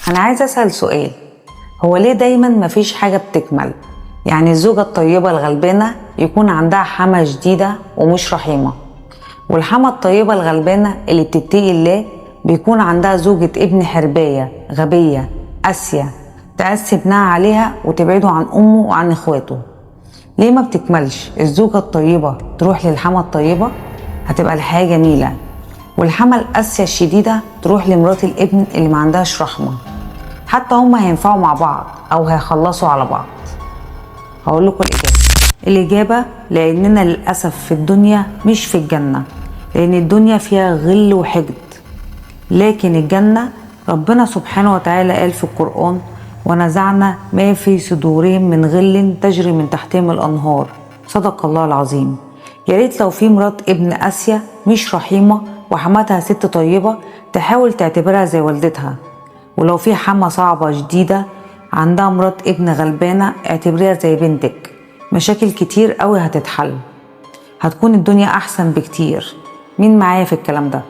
أنا عايزة أسأل سؤال، هو ليه دايما مفيش حاجة بتكمل؟ يعني الزوجة الطيبة الغلبانة يكون عندها حما شديدة ومش رحيمة، والحما الطيبة الغلبانة اللي بتتقي الله بيكون عندها زوجة ابن حرباية غبية قاسية تقسي ابنها عليها وتبعده عن أمه وعن إخواته. ليه ما بتكملش؟ الزوجة الطيبة تروح للحما الطيبة هتبقى الحياة جميلة، والحما القاسية الشديدة تروح لمرات الابن اللي ما عندهاش رحمة. حتى هما هينفعوا مع بعض أو هيخلصوا على بعض. هقول لكم الإجابة لأننا للأسف في الدنيا مش في الجنة، لأن الدنيا فيها غل وحقد، لكن الجنة ربنا سبحانه وتعالى قال في القرآن: ونزعنا ما في صدورهم من غل تجري من تحتهم الأنهار. صدق الله العظيم. يا ريت لو في مرات ابن قاسية مش رحيمة وحماتها ست طيبة تحاول تعتبرها زي والدتها، ولو في حما صعبة جديدة عندها مرات ابن غلبانة اعتبريها زي بنتك. مشاكل كتير قوي هتتحل، هتكون الدنيا أحسن بكتير. مين معايا في الكلام ده؟